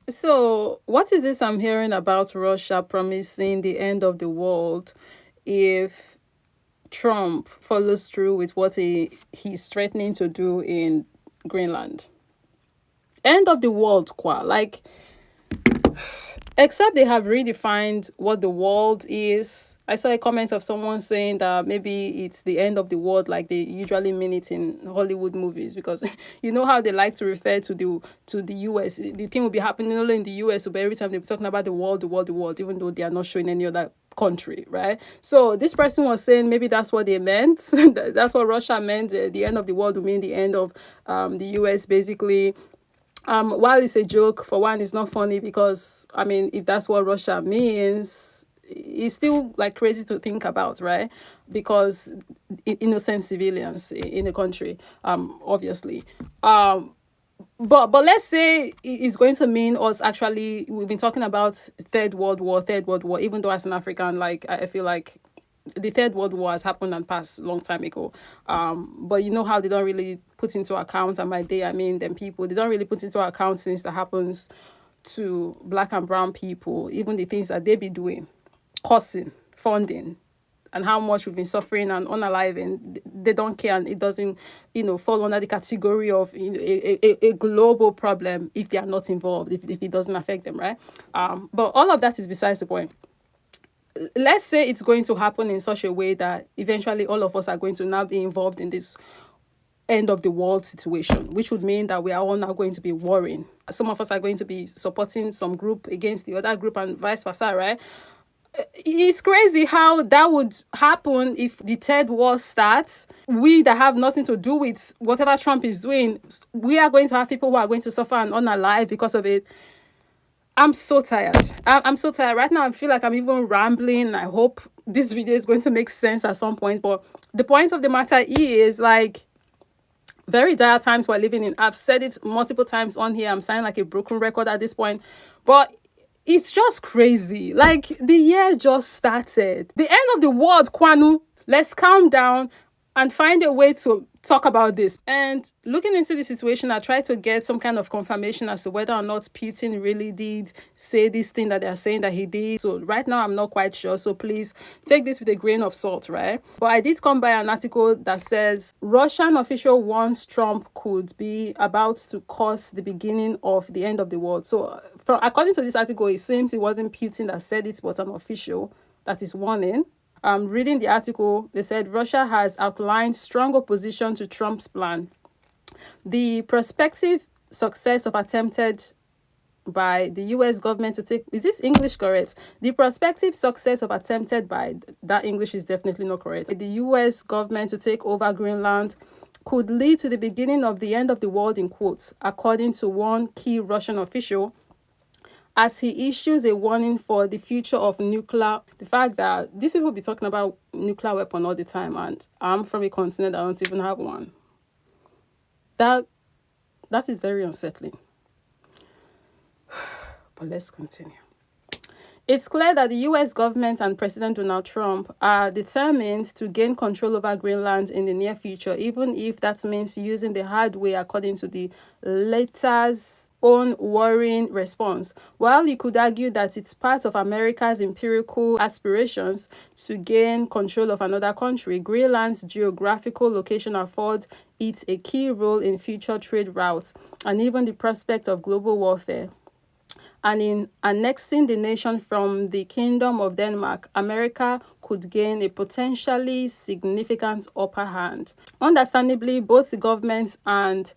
So, what is this I'm hearing about Russia promising the end of the world if Trump follows through with what he's threatening to do in Greenland? End of the world, qua. Like, except they have redefined what the world is. I saw a comment of someone saying that maybe it's the end of the world like they usually mean it in Hollywood movies, because you know how they like to refer to the US. The thing will be happening only in the US, but every time they're talking about the world, the world, the world, even though they are not showing any other country, right? So this person was saying maybe that's what they meant. That's what Russia meant. The end of the world would mean the end of the US, basically. While it's a joke, for one, it's not funny because, I mean, if that's what Russia means, it's still like crazy to think about, right? Because innocent civilians in the country, obviously. But let's say it's going to mean us actually. We've been talking about Third World War. Even though as an African, like I feel like the Third World War has happened and passed a long time ago. But you know how they don't really put into account, and by they I mean them people, they don't really put into account things that happens to black and brown people, even the things that they be doing, causing, funding, and how much we've been suffering and unaliving. They don't care, and it doesn't, fall under the category of a global problem if they are not involved, if it doesn't affect them, right? But all of that is besides the point. Let's say it's going to happen in such a way that eventually all of us are going to now be involved in this end of the world situation, which would mean that we are all now going to be warring. Some of us are going to be supporting some group against the other group and vice versa, right? It's crazy how that would happen if the third war starts. We that have nothing to do with whatever Trump is doing, we are going to have people who are going to suffer and unalive because of it. I'm so tired. I'm so tired. Right now, I feel like I'm even rambling. I hope this video is going to make sense at some point. But the point of the matter is, like, very dire times we're living in. I've said it multiple times on here. I'm sounding like a broken record at this point. But it's just crazy. Like, the year just started. The end of the world, Kwanu. Let's calm down and find a way to talk about this. And looking into the situation, I tried to get some kind of confirmation as to whether or not Putin really did say this thing that they're saying that he did. So right now, I'm not quite sure. So please take this with a grain of salt, right? But I did come by an article that says Russian official warns Trump could be about to cause the beginning of the end of the world. So according to this article, it seems it wasn't Putin that said it, but an official that is warning. Reading the article, they said Russia has outlined strong opposition to Trump's plan. The prospective success of attempted by the US government to take, is this English correct? The prospective success of attempted by, that English is definitely not correct. The US government to take over Greenland could lead to the beginning of the end of the world, in quotes, according to one key Russian official, as he issues a warning for the future of nuclear. The fact that these people be talking about nuclear weapon all the time, and I'm from a continent that don't even have one. That is very unsettling. But let's continue. It's clear that the US government and President Donald Trump are determined to gain control over Greenland in the near future, even if that means using the hard way, according to the latter's own worrying response. While you could argue that it's part of America's empirical aspirations to gain control of another country, Greenland's geographical location affords it a key role in future trade routes and even the prospect of global warfare. And in annexing the nation from the Kingdom of Denmark, America could gain a potentially significant upper hand. Understandably, both the government and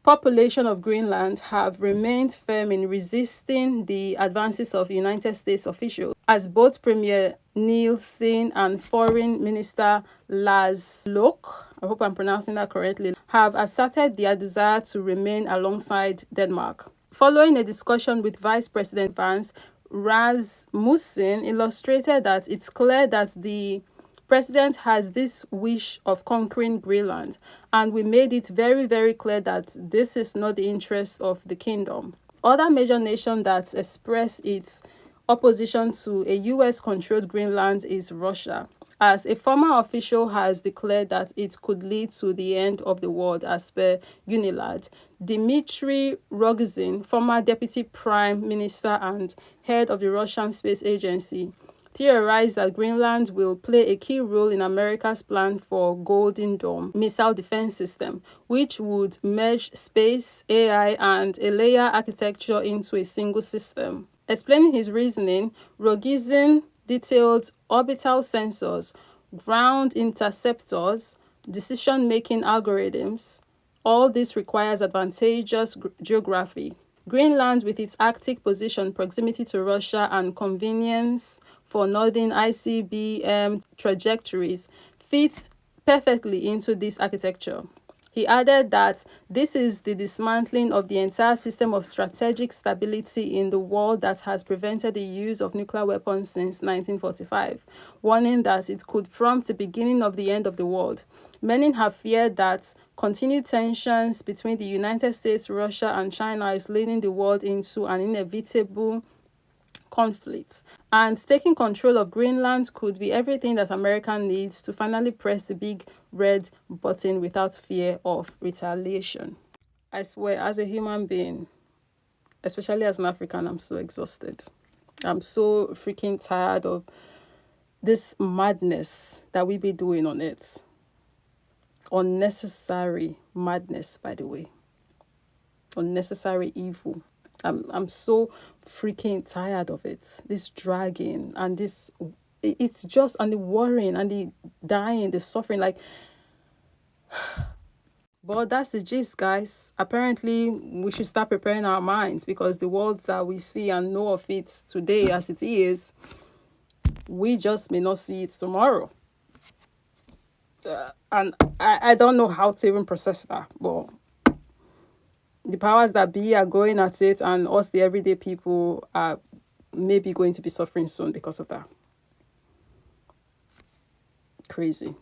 population of Greenland have remained firm in resisting the advances of United States officials, as both Premier Nielsen and Foreign Minister Lars Løkke, I hope I'm pronouncing that correctly, have asserted their desire to remain alongside Denmark. Following a discussion with Vice President Vance, Rasmussen illustrated that it's clear that the president has this wish of conquering Greenland, and we made it very, very clear that this is not the interest of the kingdom. Other major nation that express its opposition to a US-controlled Greenland is Russia. as a former official has declared that it could lead to the end of the world as per Unilad. Dmitry Rogozin, former deputy prime minister and head of the Russian space agency, theorized that Greenland will play a key role in America's plan for Golden Dome missile defense system, which would merge space, AI, and a layer architecture into a single system. Explaining his reasoning, Rogozin detailed orbital sensors, ground interceptors, decision-making algorithms. All this requires advantageous geography. Greenland, with its Arctic position, proximity to Russia, and convenience for northern ICBM trajectories, fits perfectly into this architecture. He added that this is the dismantling of the entire system of strategic stability in the world that has prevented the use of nuclear weapons since 1945, warning that it could prompt the beginning of the end of the world. Many have feared that continued tensions between the United States, Russia, and China is leading the world into an inevitable conflict, and taking control of Greenland could be everything that America needs to finally press the big red button without fear of retaliation. I swear, as a human being, especially as an African, I'm so exhausted. I'm so freaking tired of this madness that we be doing on it. Unnecessary madness, by the way. Unnecessary evil. I'm so freaking tired of it. This dragging and this, it's just, and the worrying and the dying, the suffering, like. But that's the gist, guys. Apparently, we should start preparing our minds, because the world that we see and know of it today as it is, we just may not see it tomorrow. And I don't know how to even process that, but the powers that be are going at it, and us, the everyday people, are maybe going to be suffering soon because of that. Crazy.